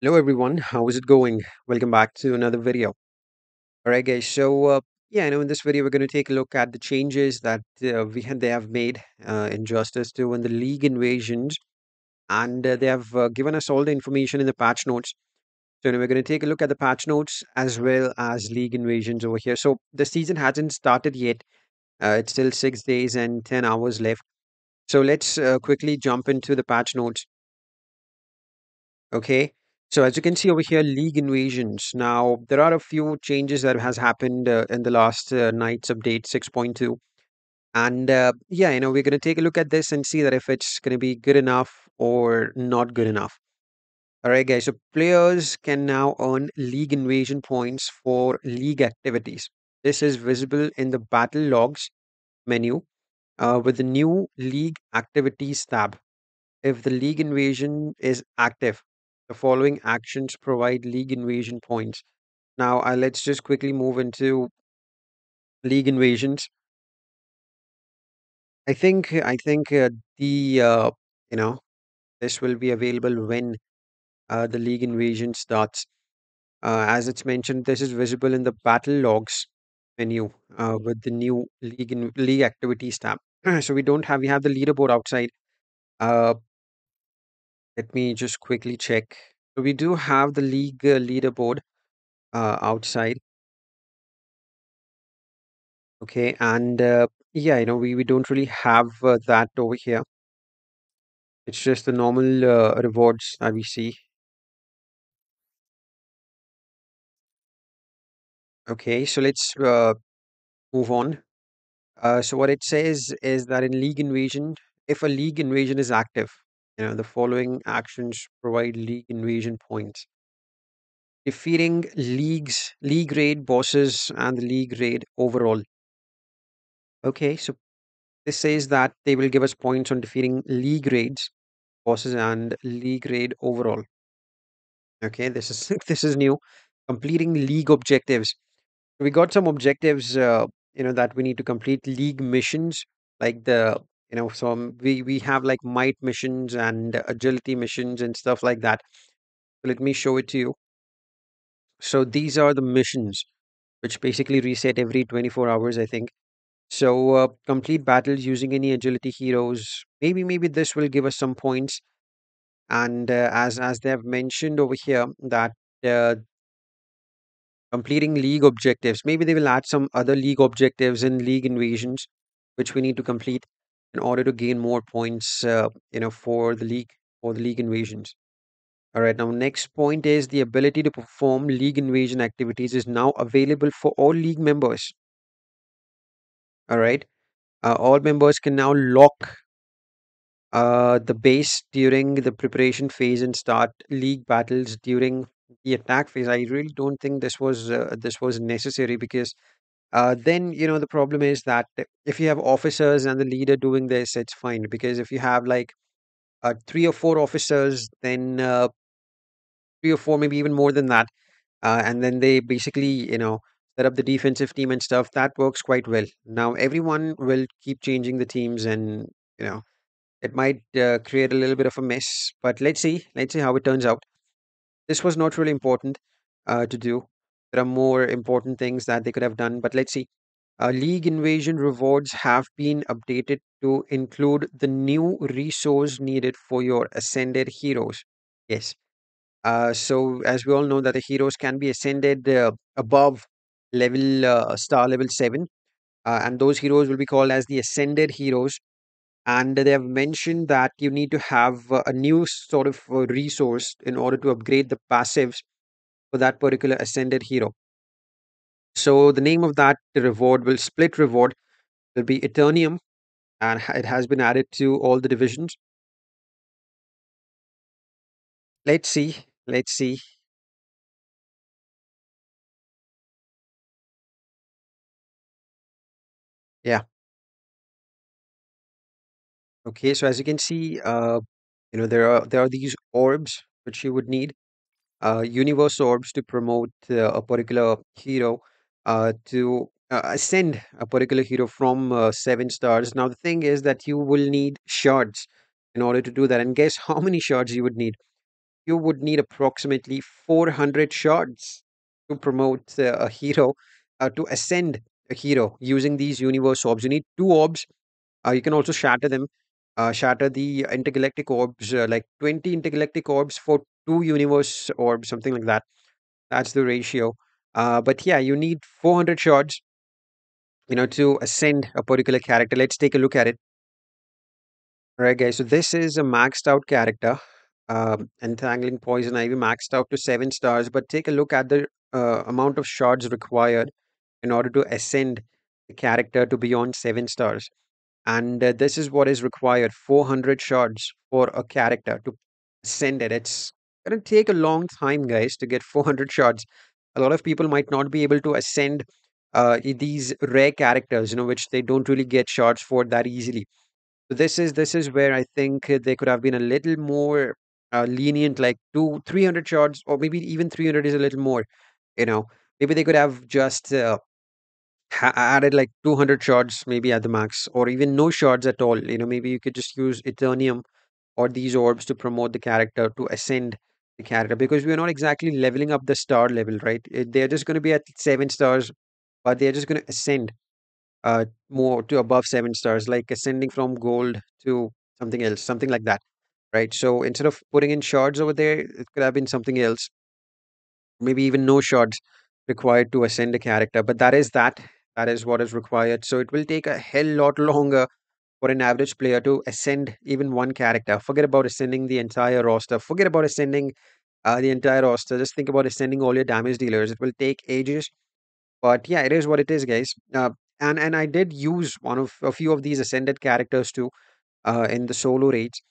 Hello everyone, how is it going? Welcome back to another video. All right, guys. In this video we're going to take a look at the changes that they have made in Justice 2 and the League invasions, and they have given us all the information in the patch notes. We're going to take a look at the patch notes as well as League invasions over here. So the season hasn't started yet. It's still 6 days and 10 hours left. So let's quickly jump into the patch notes. Okay. So as you can see over here, league invasions. Now there are a few changes that has happened in the last night's update 6.2, and we're going to take a look at this and see that if it's going to be good enough or not good enough. All right, guys. So players can now earn league invasion points for league activities. This is visible in the battle logs menu with the new league activities tab. If the league invasion is active, the following actions provide league invasion points. Now, let's just quickly move into league invasions. I think the you know this will be available when the league invasion starts. As it's mentioned, this is visible in the battle logs menu with the new league activities tab. So we have the leaderboard outside. Uh, Let me just quickly check. So we do have the league leaderboard outside. Okay, and we don't really have that over here. It's just the normal rewards that we see. Okay, so let's move on. So what it says is that in league invasion, if a league invasion is active, the following actions provide league invasion points. Defeating league raid bosses and the league raid overall. Okay, so this says that they will give us points on defeating league raids, bosses, and league raid overall. Okay, this is this is new. Completing league objectives. We got some objectives, that we need to complete league missions, like some we have like might missions and agility missions and stuff like that. So let me show it to you. So these are the missions, which basically reset every 24 hours, I think. So complete battles using any agility heroes. Maybe this will give us some points. And as they have mentioned over here that uh, completing league objectives, maybe they will add some other league objectives in league invasions, which we need to complete in order to gain more points. For the league invasions. All right. Now, next point is the ability to perform league invasion activities is now available for all league members. All right. All members can now lock the base during the preparation phase and start league battles during the attack phase. I really don't think this was necessary because then the problem is that if you have officers and the leader doing this, it's fine. Because if you have like three or four officers, then three or four, maybe even more than that, and then they basically set up the defensive team and stuff. That works quite well. Now everyone will keep changing the teams, and you know it might create a little bit of a mess, but let's see how it turns out. This was not really important to do. There are more important things that they could have done, but let's see. League invasion rewards have been updated to include the new resource needed for your ascended heroes. Yes. So as we all know that the heroes can be ascended above star level 7, and those heroes will be called as the ascended heroes. And they have mentioned that you need to have a new sort of resource in order to upgrade the passives for that particular ascended hero. So the name of that reward will split reward will be Eternium, and it has been added to all the divisions. Let's see. Let's see. Yeah. Okay. So as you can see, there are these orbs which you would need, universe orbs to promote a particular hero, to ascend a particular hero from 7 stars. Now the thing is that you will need shards in order to do that, and guess how many shards you would need? you would need approximately 400 shards to promote a hero, to ascend a hero using these universe orbs. You need two orbs. You can also shatter them, shatter the intergalactic orbs, like 20 intergalactic orbs for two universe orbs, something like that. That's the ratio. But yeah, you need 400 shards, to ascend a particular character. Let's take a look at it. All right, guys. So this is a maxed out character. Entangling Poison Ivy maxed out to 7 stars. But take a look at the amount of shards required in order to ascend the character to beyond 7 stars. And this is what is required: 400 shards for a character to ascend it. It's going to take a long time, guys, to get 400 shards. A lot of people might not be able to ascend these rare characters, which they don't really get shards for that easily. So this is where I think they could have been a little more lenient, like 300 shards, or maybe even 300 is a little more. You know, maybe they could have just added like 200 shards, maybe at the max, or even no shards at all. Maybe you could just use Eternium or these orbs to promote the character, to ascend the character, because we're not exactly leveling up the star level, right? They're just going to be at 7 stars, but they're just going to ascend more to above 7 stars, like ascending from gold to something else, something like that, right? So instead of putting in shards over there, it could have been something else, maybe even no shards required to ascend a character. But that is what is required. So it will take a hell lot longer for an average player to ascend even one character. Forget about ascending the entire roster. Forget about ascending the entire roster. Just think about ascending all your damage dealers. It will take ages. But yeah, it is what it is, guys. And I did use one of a few of these ascended characters too, in the solo raids.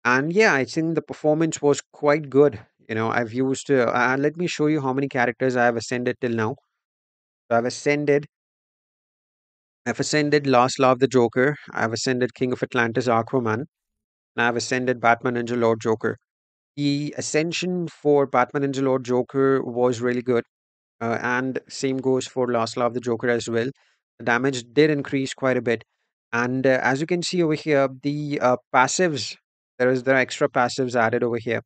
And yeah, I think the performance was quite good. I've used. Let me show you how many characters I have ascended till now. So I've ascended Last Law of the Joker. I've ascended King of Atlantis Aquaman. And I've ascended Batman Ninja Lord Joker. The ascension for Batman Ninja Lord Joker was really good. And same goes for Last Law of the Joker as well. The damage did increase quite a bit. And as you can see over here, the passives, there are extra passives added over here.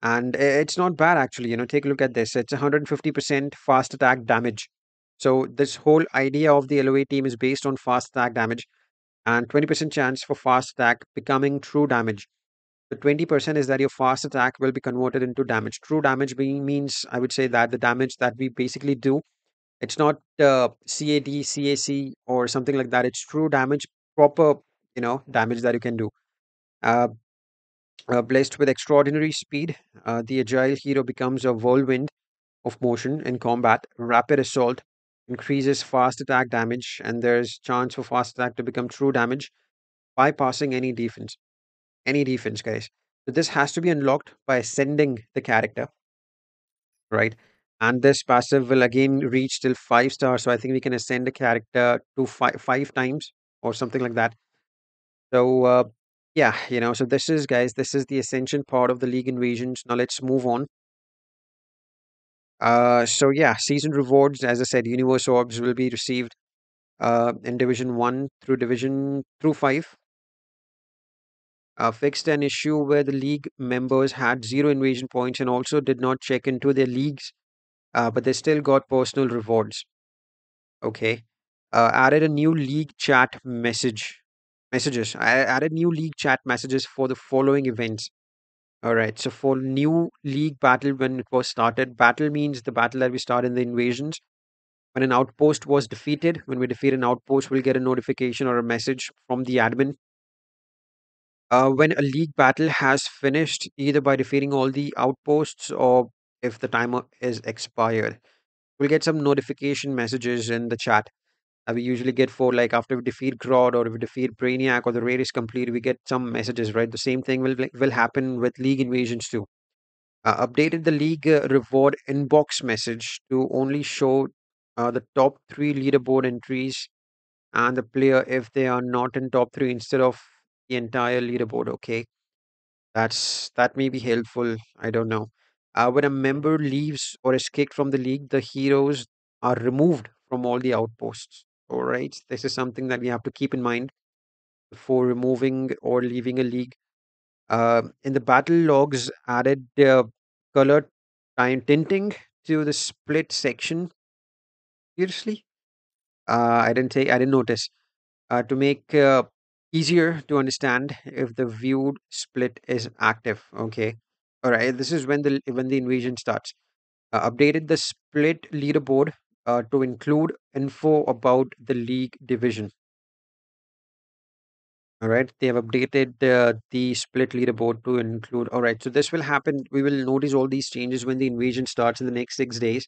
And it's not bad actually. Take a look at this. It's 150% fast attack damage. So this whole idea of the LOA team is based on fast attack damage, and 20% chance for fast attack becoming true damage. The 20% is that your fast attack will be converted into damage. True damage being means, I would say, that the damage that we basically do, it's not CAD, CAC, or something like that. It's true damage, proper, damage that you can do. Uh, Blessed with extraordinary speed, the agile hero becomes a whirlwind of motion in combat. Rapid assault increases fast attack damage, and there's chance for fast attack to become true damage, bypassing any defense. Any defense, guys. So this has to be unlocked by ascending the character, right? And this passive will again reach till 5 stars. So I think we can ascend a character to five times or something like that. So yeah, so this is, guys, this is the ascension part of the League Invasions. Now let's move on. So yeah, season rewards, as I said, universe orbs will be received in Division 1 through Division through 5. Fixed an issue where the league members had zero invasion points and also did not check into their leagues, but they still got personal rewards. Okay. Added a new league chat messages. I added new league chat messages for the following events. All right. So for new league battle, when it was started, battle means the battle that we start in the invasions. When an outpost was defeated, when we defeat an outpost, we'll get a notification or a message from the admin. When a league battle has finished, either by defeating all the outposts or if the timer is expired, we'll get some notification messages in the chat. We usually get for, like, after we defeat Grodd or if we defeat Brainiac or the raid is complete, we get some messages, right? The same thing will happen with League Invasions too. Updated the League reward inbox message to only show the top three leaderboard entries and the player if they are not in top three instead of the entire leaderboard. Okay, that may be helpful. I don't know. When a member leaves or is kicked from the league, the heroes are removed from all the outposts. All right, this is something that we have to keep in mind before removing or leaving a league. In the battle logs, added color time tinting to the split section. Seriously, I didn't notice. To make easier to understand if the viewed split is active. Okay, all right. This is when the invasion starts. Updated the split leaderboard to include info about the league division. All right, they have updated the split leaderboard to include. All right, so this will happen. We will notice all these changes when the invasion starts in the next 6 days.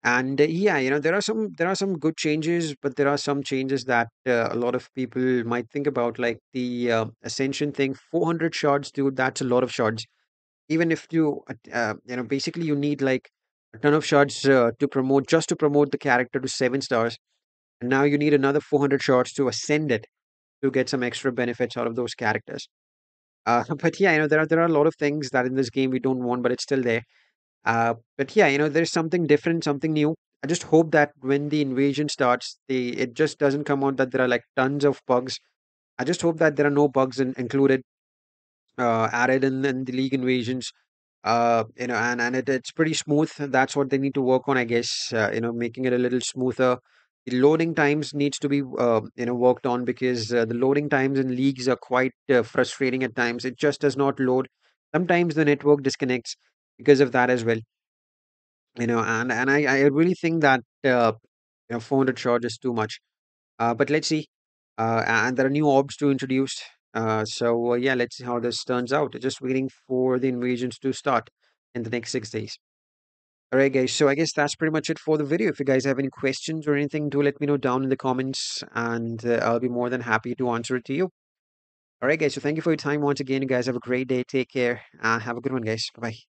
And yeah, there are some good changes, but there are some changes that a lot of people might think about, like the Ascension thing. 400 shards, dude, that's a lot of shards. Even if basically you need like a ton of shards to promote, just to promote the character to 7 stars, and now you need another 400 shards to ascend it to get some extra benefits out of those characters. But yeah, there are a lot of things that in this game we don't want, but it's still there. But yeah, there's something different, something new. I just hope that when the invasion starts, it just doesn't come out that there are like tons of bugs. I just hope that there are no bugs included, added in the league invasions. And it's pretty smooth. That's what they need to work on, I guess. Making it a little smoother. The loading times needs to be worked on, because the loading times in leagues are quite frustrating at times. It just does not load. Sometimes the network disconnects because of that as well. And I really think that 400 short is too much. But let's see. And there are new orbs to introduce. So yeah, let's see how this turns out. Just waiting for the invasions to start in the next 6 days. All right, guys. So I guess that's pretty much it for the video. If you guys have any questions or anything, do let me know down in the comments, and I'll be more than happy to answer it to you. All right, guys. So thank you for your time once again. You guys have a great day. Take care. Have a good one, guys. Bye bye.